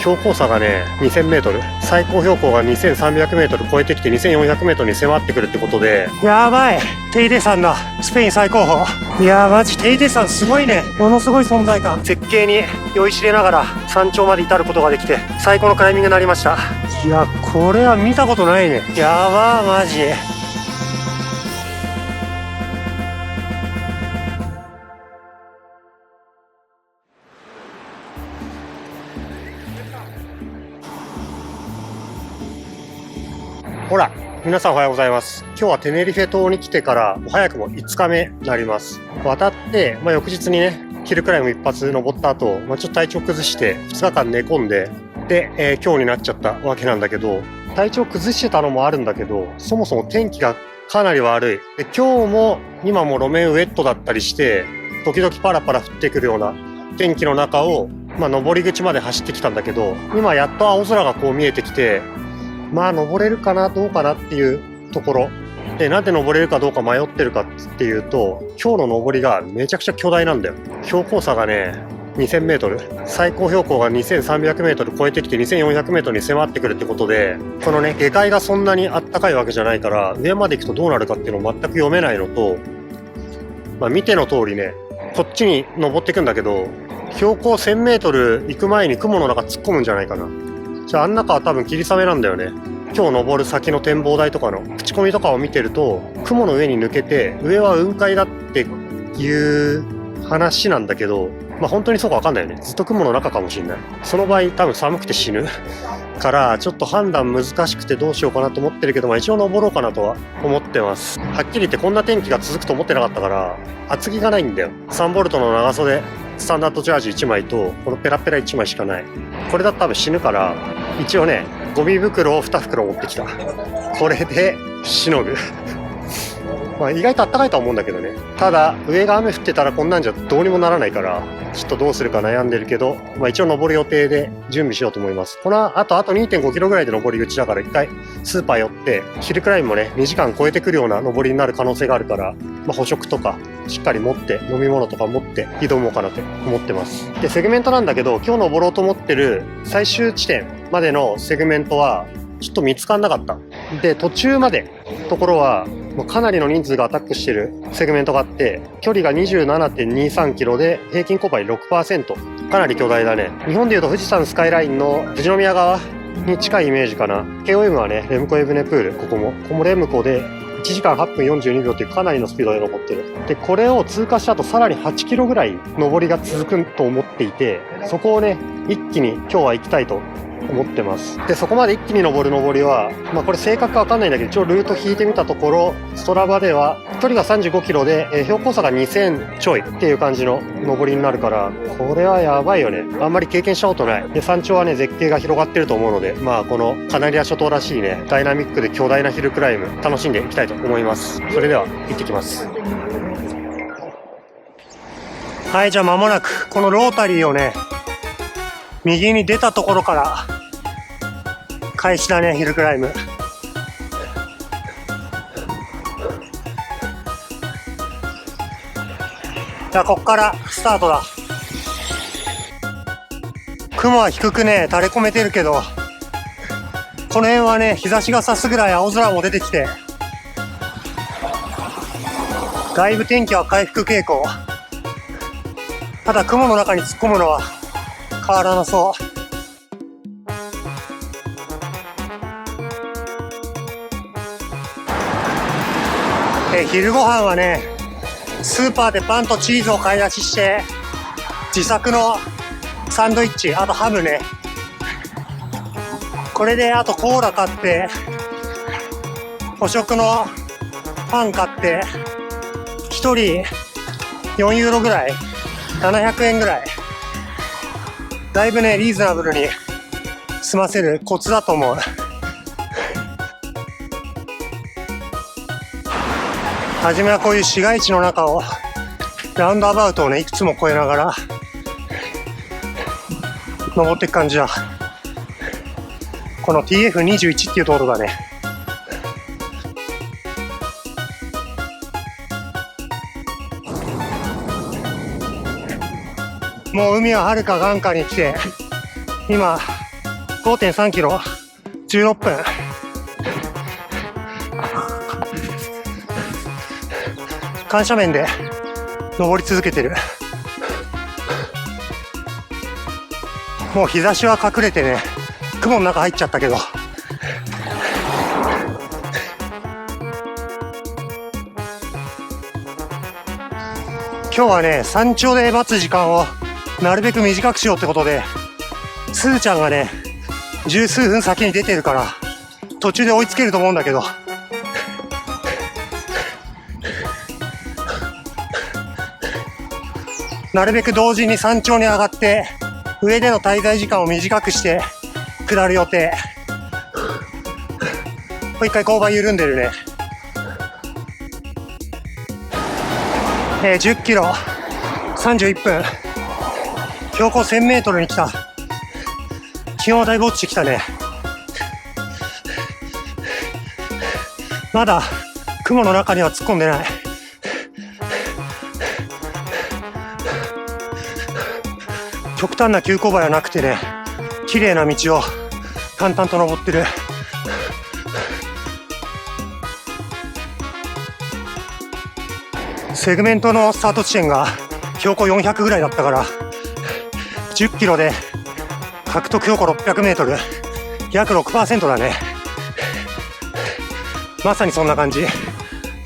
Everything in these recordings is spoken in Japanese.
標高差がね 2000m、 最高標高が 2300m 超えてきて 2400m に迫ってくるってことで、やばい、テイデ山だ。スペイン最高峰。いやーマジテイデ山すごいね。ものすごい存在感。絶景に酔いしれながら山頂まで至ることができて最高のクライミングになりました。いやこれは見たことないね。やばーマジ。ほら、皆さんおはようございます。今日はテネリフェ島に来てから早くも5日目になります。渡って、翌日にね、ヒルクライム一発登った後、ちょっと体調崩して2日間寝込んで、で、今日になっちゃったわけなんだけど、体調崩してたのもあるんだけど、そもそも天気がかなり悪い。で、今日も今も路面ウェットだったりして、時々パラパラ降ってくるような天気の中を、登り口まで走ってきたんだけど、今やっと青空がこう見えてきて、登れるかなどうかなっていうところで、なんで登れるかどうか迷ってるかっていうと、今日の登りがめちゃくちゃ巨大なんだよ。標高差がね 2000m、 最高標高が 2300m 超えてきて 2400m に迫ってくるってことで、このね下界がそんなにあったかいわけじゃないから、上まで行くとどうなるかっていうのを全く読めないのと、見ての通りね、こっちに登ってくんだけど、標高 1000m 行く前に雲の中突っ込むんじゃないかな。あん中は多分霧雨なんだよね。今日登る先の展望台とかの口コミとかを見てると、雲の上に抜けて上は雲海だっていう話なんだけど、本当にそうか分かんないよね。ずっと雲の中かもしれない。その場合多分寒くて死ぬからちょっと判断難しくてどうしようかなと思ってるけど、一応登ろうかなとは思ってます。はっきり言ってこんな天気が続くと思ってなかったから厚着がないんだよ。3ボルトの長袖スタンダードジャージ1枚とこのペラペラ1枚しかない。これだと多分死ぬから、一応ねゴミ袋を2袋持ってきた。これでしのぐ意外とあったかいとは思うんだけどね。ただ上が雨降ってたらこんなんじゃどうにもならないから、ちょっとどうするか悩んでるけど、一応登る予定で準備しようと思います。このあと 2.5 キロぐらいで登り口だから、一回スーパー寄ってヒルクライムもね2時間超えてくるような登りになる可能性があるから、補食とかしっかり持って、飲み物とか持って挑もうかなと思ってます。でセグメントなんだけど、今日登ろうと思ってる最終地点までのセグメントはちょっと見つかんなかった。で途中までところはかなりの人数がアタックしてるセグメントがあって、距離が 27.23 キロで平均勾配 6%。 かなり巨大だね。日本でいうと富士山スカイラインの富士宮側に近いイメージかな。 KOM はねレムコエブネプール、ここもレムコで1時間8分42秒というかなりのスピードで登ってる。でこれを通過した後さらに8キロぐらい登りが続くと思っていて、そこをね一気に今日は行きたいと思ってます。でそこまで一気に登る登りは、これ正確かわかんないんだけど、一応ルート引いてみたところ、ストラバでは距離が35キロで、標高差が2000ちょいっていう感じの登りになるから、これはやばいよね。あんまり経験したことない。で山頂はね絶景が広がってると思うので、このカナリア諸島らしいねダイナミックで巨大なヒルクライム楽しんでいきたいと思います。それでは行ってきます。はい、じゃあ間もなくこのロータリーをね右に出たところから開始だね、ヒルクライム。じゃあこっからスタートだ。雲は低くね垂れ込めてるけど、この辺はね日差しが差すぐらい青空も出てきて、だいぶ天気は回復傾向。ただ雲の中に突っ込むのは変わらなそう。昼ご飯はねスーパーでパンとチーズを買い出しして、自作のサンドイッチ、あとハムね、これであとコーラ買って、補食のパン買って、1人4ユーロぐらい、700円ぐらい、だいぶねリーズナブルに済ませるコツだと思う。はじめはこういう市街地の中をラウンドアバウトをねいくつも越えながら登っていく感じだ。この TF21 っていう道路だね。もう海は遥か眼下に来て、今5.3 キロ、16分。緩斜面で登り続けてる。もう日差しは隠れてね、雲の中入っちゃったけど。今日はね、山頂で待つ時間をなるべく短くしようってことで、すーちゃんがね、十数分先に出てるから、途中で追いつけると思うんだけど。なるべく同時に山頂に上がって、上での滞在時間を短くして、下る予定。もう一回勾配緩んでるね。10キロ、31分。標高1000メートルに来た。気温はだいぶ落ちてきたね。まだ雲の中には突っ込んでない。極端な急勾配はなくてね、綺麗な道を淡々と登ってる。セグメントのスタート地点が標高400ぐらいだったから、10キロで獲得標高600メートル、約 6% だね。まさにそんな感じ。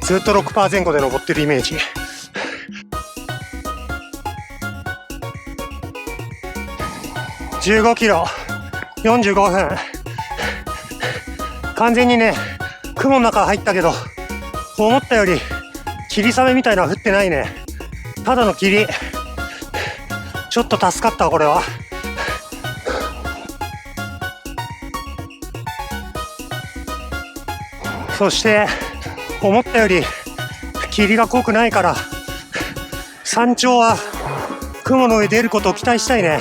ずっと 6% 前後で登ってるイメージ。15キロ、45分。完全にね、雲の中入ったけど、思ったより霧雨みたいなのは降ってないね。ただの霧。ちょっと助かったわ、これは。そして、思ったより霧が濃くないから、山頂は雲の上出ることを期待したいね。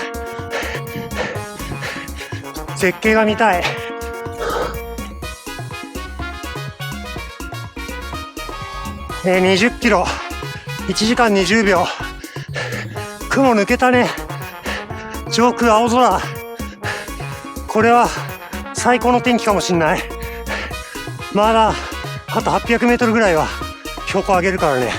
絶景が見たい。20キロ、1時間20秒。雲抜けたね。上空青空。これは最高の天気かもしんない。まだあと800メートルぐらいは標高上げるからね。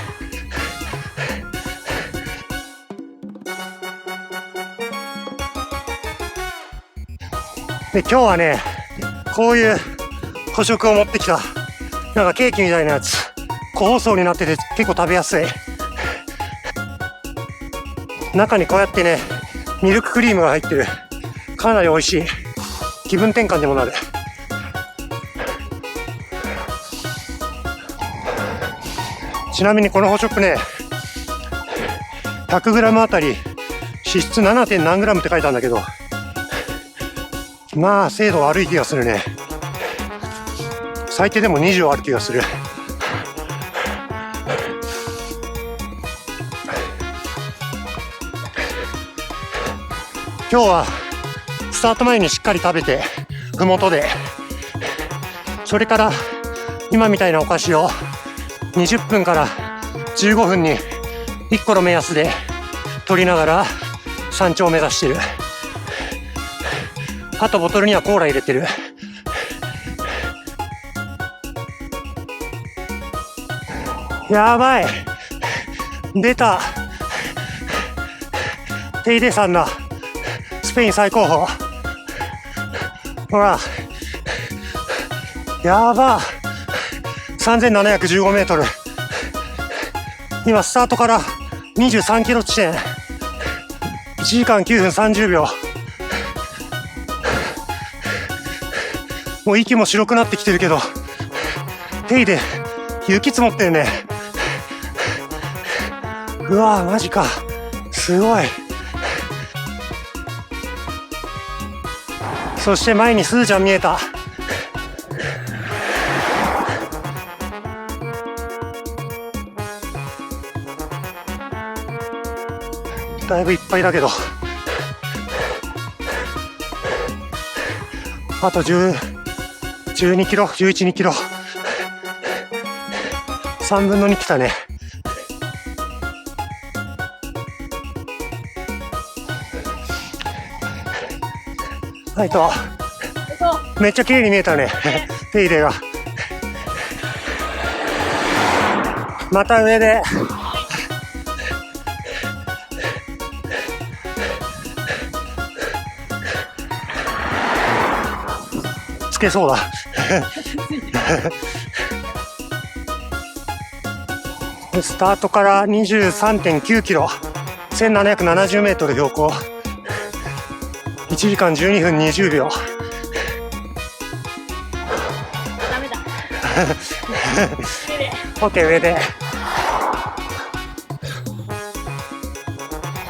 で、今日はね、こういう補食を持ってきた。なんかケーキみたいなやつ。個包装になってて結構食べやすい。中にこうやってね、ミルククリームが入ってる。かなり美味しい。気分転換にもなる。ちなみにこの補食ね、100g あたり脂質 7. 何 g って書いたんだけど、まあ精度悪い気がするね。最低でも20ある気がする。今日はスタート前にしっかり食べて、麓で、それから今みたいなお菓子を20分から15分に1個の目安で取りながら山頂を目指してる。あとボトルにはコーラ入れてる。やばい、出た。テイデ山だ。スペイン最高峰。ほら、やば。3715メートル。今スタートから23キロ地点。1時間9分30秒。もう息も白くなってきてるけど、テイで雪積もってるね。うわぁ、マジか。すごい。そして前にスーちゃん見えた。だいぶいっぱいだけど、あと12キロ、11、2キロ。3分の2来たね。あとめっちゃ綺麗に見えたね。手入れが。また上で。つけそうだ。スタートから 23.9 キロ、1770メートル標高。1時間12分20秒。ダメだ。OK、上で。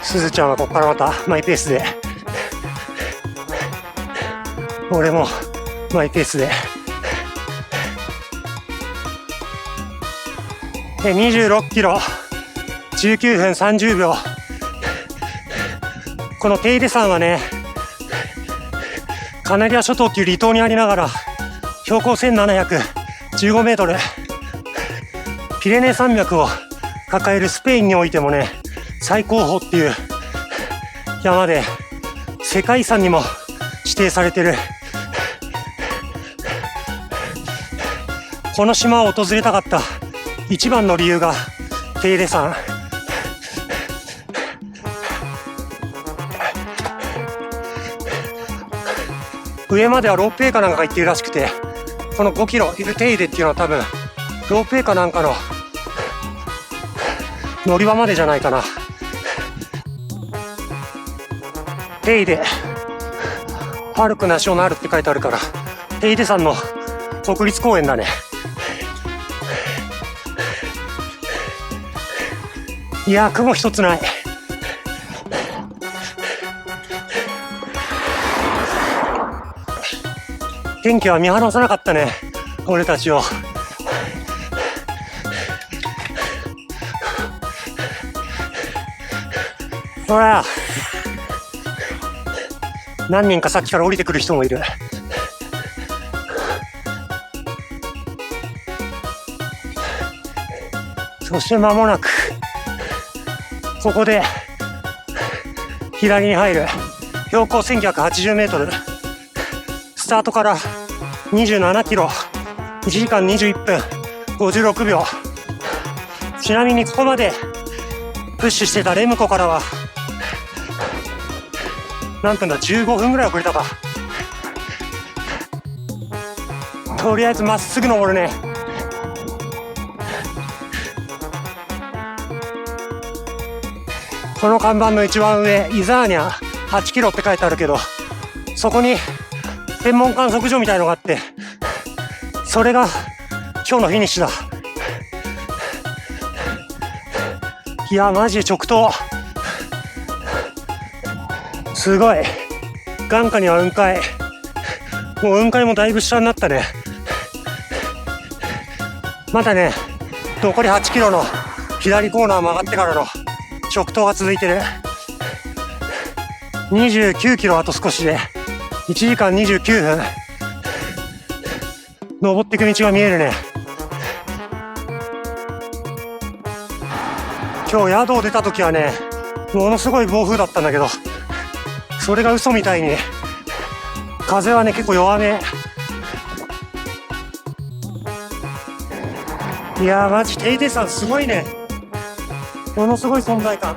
すずちゃんはここからまたマイペースで。俺もマイペースで。26キロ、19分30秒。このテイデ山はね、カナリア諸島っていう離島にありながら、標高1715メートル、ピレネー山脈を抱えるスペインにおいてもね、最高峰っていう山で、世界遺産にも指定されてる。この島を訪れたかった一番の理由がテイデ山。上まではロープウェイかなんかが行ってるらしくて、この5キロいるテイデっていうのは多分ロープウェイかなんかの乗り場までじゃないかな。テイデ歩くナショナルって書いてあるから、テイデ山の国立公園だね。いやー、雲一つない。天気は見放さなかったね、俺たちを。ほら、何人かさっきから降りてくる人もいる。そして間もなくここで左に入る。標高1980メートル、スタートから27キロ、1時間21分56秒。ちなみにここまでプッシュしてたレムコからは何分だ、15分ぐらい遅れたか。とりあえずまっすぐ登るね。この看板の一番上、イザーニャ8キロって書いてあるけど、そこに天文観測所みたいのがあって、それが今日のフィニッシュだ。いや、マジで直投。すごい。眼下には雲海。もう雲海もだいぶ下になったね。まだね、残り8キロの左コーナー曲がってからの直投が続いてる。29キロあと少しで1時間29分。登っていく道が見えるね。今日宿を出た時はね、ものすごい暴風だったんだけど、それが嘘みたいに風はね結構弱め。いやー、マジテイデ山すごいね。ものすごい存在感。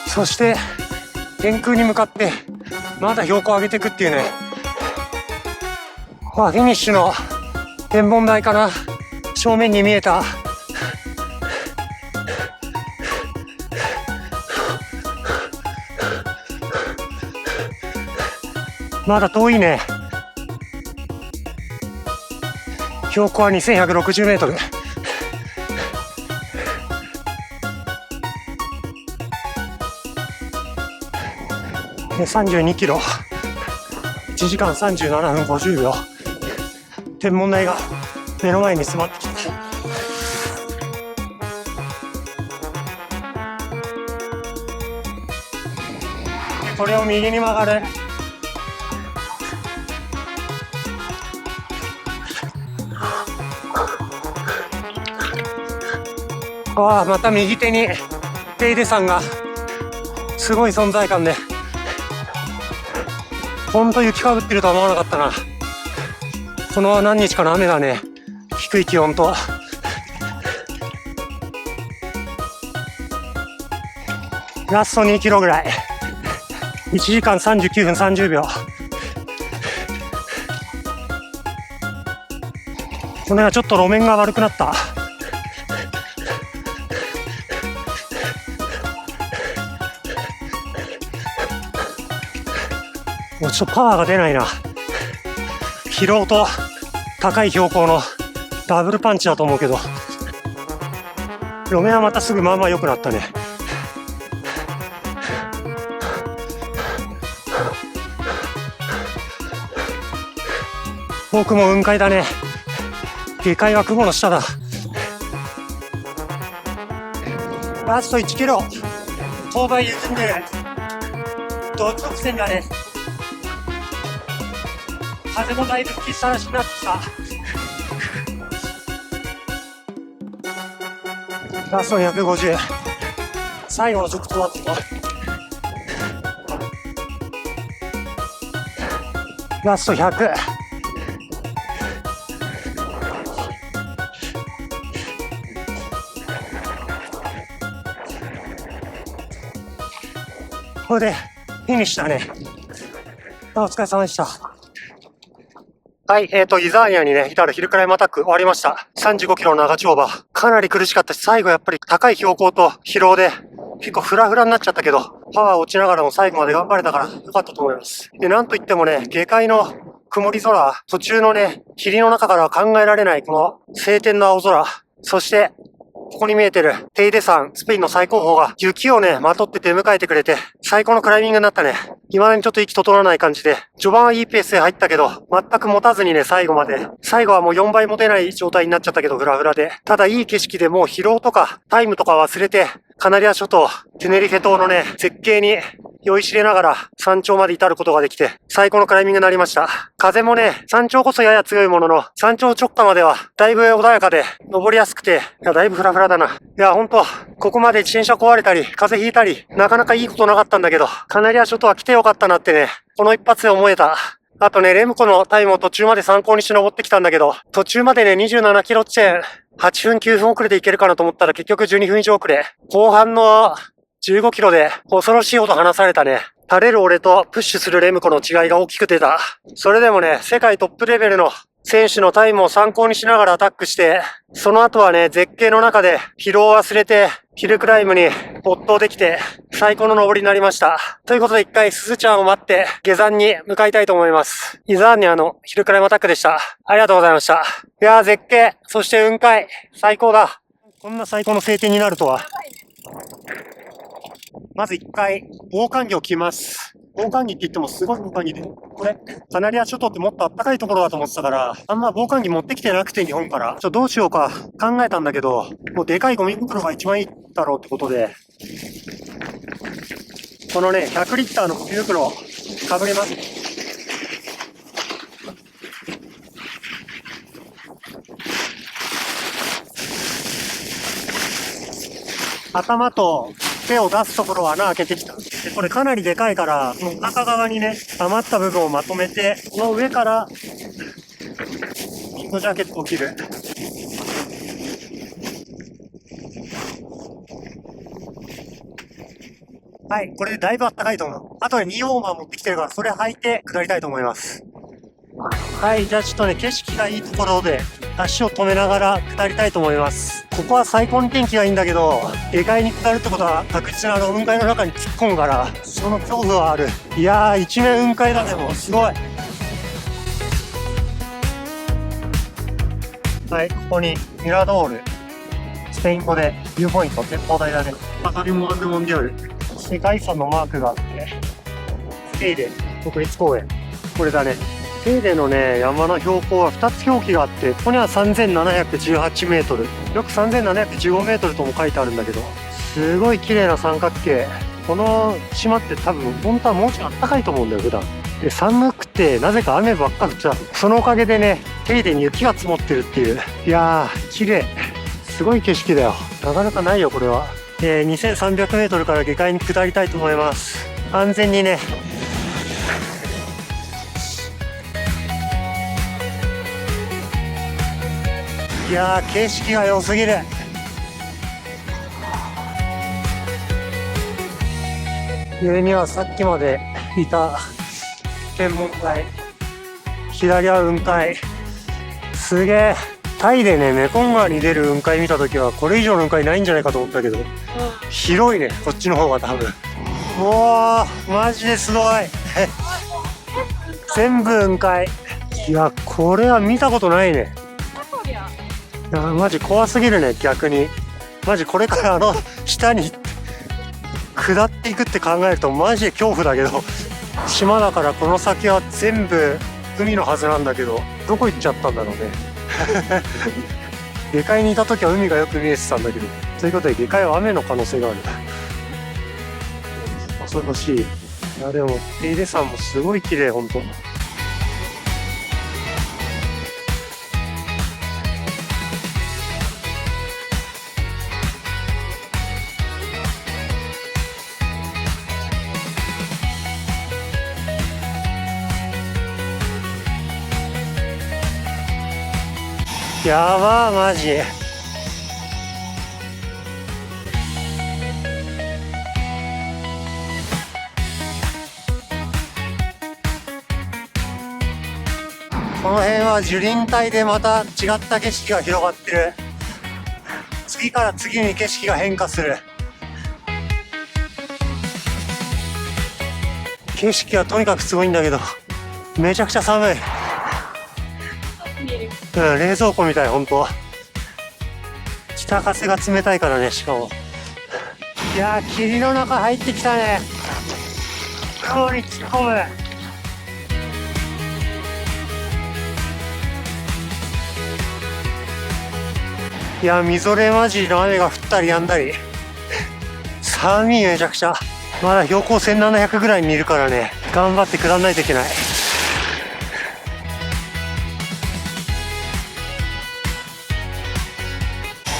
そして天空に向かってまだ標高を上げていくっていうね。フィニッシュの天文台かな、正面に見えた。まだ遠いね。標高は2160メートル。32キロ。1時間37分50秒。天文台が目の前に迫ってきた。これを右に曲がる。また右手にテイデ山がすごい存在感で、ほんと雪かぶってるとは思わなかったな。この何日かの雨がね、低い気温と、ラスト2キロぐらい、1時間39分30秒。この辺はちょっと路面が悪くなった。もうちょっとパワーが出ないな。疲労と高い標高のダブルパンチだと思うけど、路面はまたすぐまあまあ良くなったね。僕も雲海だね。下界は雲の下だ。ラスト1キロ。勾配緩んでる。同直線だね。風もだいぶ吹きさらしになってきた。ラスト250。最後の直投だった。ラスト100。これでフィニッシュだね。お疲れ様でした。はい、イザーニアにね、至るヒルクライムアタック終わりました。35キロの長丁場。かなり苦しかったし、最後やっぱり高い標高と疲労で、結構フラフラになっちゃったけど、パワー落ちながらも最後まで頑張れたから良かったと思います。で、なんといってもね、下界の曇り空、途中のね、霧の中からは考えられないこの晴天の青空、そして、ここに見えてるテイデ山、スペインの最高峰が雪をね、まとって出迎えてくれて、最高のクライミングになったね。未だにちょっと息整わない感じで、序盤はいいペースで入ったけど、全く持たずにね、最後まで。最後はもう4倍持てない状態になっちゃったけど、フラフラで。ただいい景色でもう疲労とかタイムとか忘れて、カナリア諸島、テネリフェ島のね、絶景に酔いしれながら山頂まで至ることができて、最高のクライミングになりました。風もね、山頂こそやや強いものの、山頂直下まではだいぶ穏やかで、登りやすくて、いや、だいぶフラフラだな。いや、ほんと、ここまで自転車壊れたり、風邪ひいたり、なかなかいいことなかったんだけど、カナリア諸島は来てよかったなってね、この一発で思えた。あとね、レムコのタイムを途中まで参考にして登ってきたんだけど、途中までね、27キロ地点、8分9分遅れでいけるかなと思ったら結局12分以上遅れ。後半の15キロで恐ろしいほど離されたね。垂れる俺とプッシュするレムコの違いが大きく出た。それでもね、世界トップレベルの選手のタイムを参考にしながらアタックして、その後はね、絶景の中で疲労を忘れて、ヒルクライムに没頭できて、最高の登りになりました。ということで一回すずちゃんを待って、下山に向かいたいと思います。イザーニアのヒルクライムアタックでした。ありがとうございました。いやー絶景、そして雲海、最高だ。こんな最高の晴天になるとは。まず一回、防寒着を着ます。防寒着って言ってもすごい防寒着で、これ、カナリア諸島ってもっと暖かいところだと思ってたから、あんま防寒着持ってきてなくて日本から。どうしようか考えたんだけど、もうでかいゴミ袋が一番いいだろうってことで、このね、100リッターのゴミ袋をかぶれます。頭と手を出すところは穴開けてきた。で、これかなりでかいから、この中側にね、余った部分をまとめて、この上から、ミントジャケットを着る。はい、これでだいぶあったかいと思う。あとで2オーバー持ってきてるから、それ履いて下りたいと思います。はい、じゃあちょっとね、景色がいいところで、足を止めながら下りたいと思います。ここは最高に天気がいいんだけど、下界に下るってことは確実な雲海の中に突っ込むから、その恐怖はある。いやー、一面雲海だね、もうすごい。はい、ここにミラドール、スペイン語でビューポイント、展望台だね。パタリモアンデモンディオル、世界遺産のマークがあって、テイデ国立公園、これだね。テイデのね、山の標高は2つ表記があって、ここには3718メートル。よく3715メートルとも書いてあるんだけど、すごい綺麗な三角形。この島って多分、本当はもうちょっと暖かいと思うんだよ、普段。で、寒くて、なぜか雨ばっか降っちゃう。そのおかげでね、テイデに雪が積もってるっていう。いやー、綺麗。すごい景色だよ。なかなかないよ、これは。2300メートルから下界に下りたいと思います。安全にね。いやー、景色が良すぎる。上にはさっきまでいた天文台、左は雲海。すげえ。タイでね、メコン川に出る雲海見たときはこれ以上の雲海ないんじゃないかと思ったけど、広いね、こっちの方が多分。おー、マジですごい。全部雲海。いや、これは見たことないね。いや、マジ怖すぎるね、逆に。マジこれから下に下っていくって考えるとマジで恐怖だけど、島だからこの先は全部海のはずなんだけど、どこ行っちゃったんだろうね。下界にいた時は海がよく見えてたんだけど、ということで下界は雨の可能性がある。恐ろしい。いやでも手入れ山もすごい綺麗、ほんと。やばー、マジ。この辺は樹林帯でまた違った景色が広がってる。次から次に景色が変化する。景色はとにかくすごいんだけど、めちゃくちゃ寒い。うん、冷蔵庫みたい、ほんと。北風が冷たいからね、しかも。いやー、霧の中入ってきたね。雲に突っ込む。いや、みぞれ混じりの雨が降ったりやんだり。寒い、めちゃくちゃ。まだ標高1700ぐらいにいるからね、頑張って下らないといけない。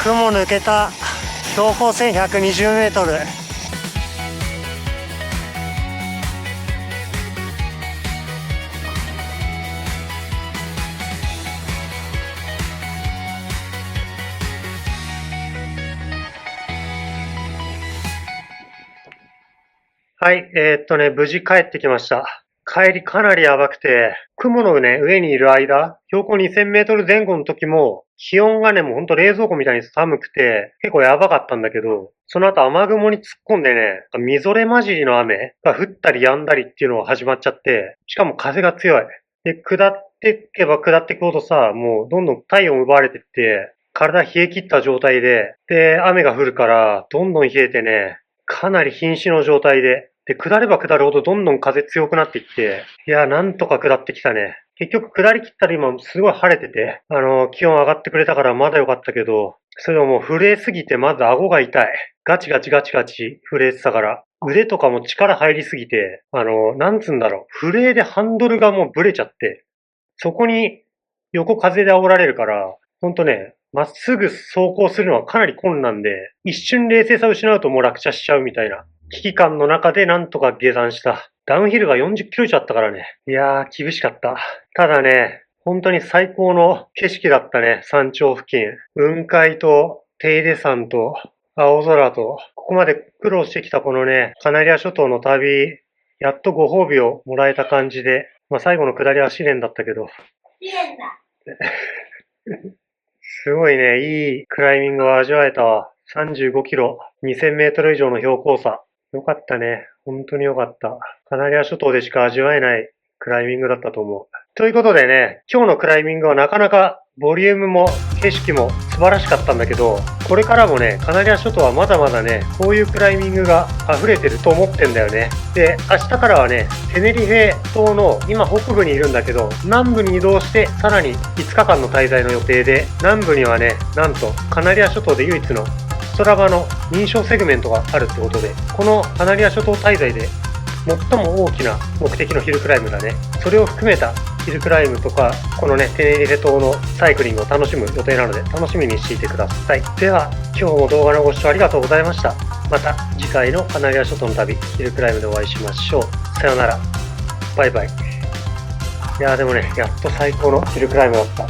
雲抜けた。標高1120メートル。はい、無事帰ってきました。帰りかなりやばくて、雲のね、上にいる間、標高2000メートル前後の時も、気温がね、もうほんと冷蔵庫みたいに寒くて、結構やばかったんだけど、その後雨雲に突っ込んでね、みぞれ混じりの雨が降ったり止んだりっていうのが始まっちゃって、しかも風が強い。で、下っていけば下っていくほどさ、もうどんどん体温奪われてって、体冷え切った状態で、で、雨が降るから、どんどん冷えてね、かなり瀕死の状態で、で、下れば下るほどどんどん風強くなっていって、いや、なんとか下ってきたね。結局下り切ったら今すごい晴れてて、気温上がってくれたからまだ良かったけど、それでももう震えすぎてまず顎が痛い。ガチガチガチガチ震えてたから、腕とかも力入りすぎて、なんつうんだろう、震えでハンドルがもうブレちゃって、そこに横風で煽られるから、ほんとね、まっすぐ走行するのはかなり困難で、一瞬冷静さを失うともう落車しちゃうみたいな。危機感の中でなんとか下山した。ダウンヒルが40キロ以上あったからね。いやー、厳しかった。ただね、本当に最高の景色だったね、山頂付近。雲海と、手入山と、青空と、ここまで苦労してきたこのね、カナリア諸島の旅、やっとご褒美をもらえた感じで、まあ最後の下りは試練だったけど。試練だ。すごいね、いいクライミングを味わえたわ。35キロ、2000メートル以上の標高差。よかったね。本当によかった。カナリア諸島でしか味わえないクライミングだったと思う。ということでね、今日のクライミングはなかなかボリュームも景色も素晴らしかったんだけど、これからもね、カナリア諸島はまだまだね、こういうクライミングが溢れてると思ってんだよね。で、明日からはね、テネリフェ島の今北部にいるんだけど、南部に移動してさらに5日間の滞在の予定で、南部にはね、なんとカナリア諸島で唯一のストラバの認証セグメントがあるってことで、このカナリア諸島滞在で最も大きな目的のヒルクライムだね。それを含めたヒルクライムとか、このね、テネリフェ島のサイクリングを楽しむ予定なので、楽しみにしていてください。では、今日も動画のご視聴ありがとうございました。また次回のカナリア諸島の旅、ヒルクライムでお会いしましょう。さようなら。バイバイ。いやーでもね、やっと最高のヒルクライムだった。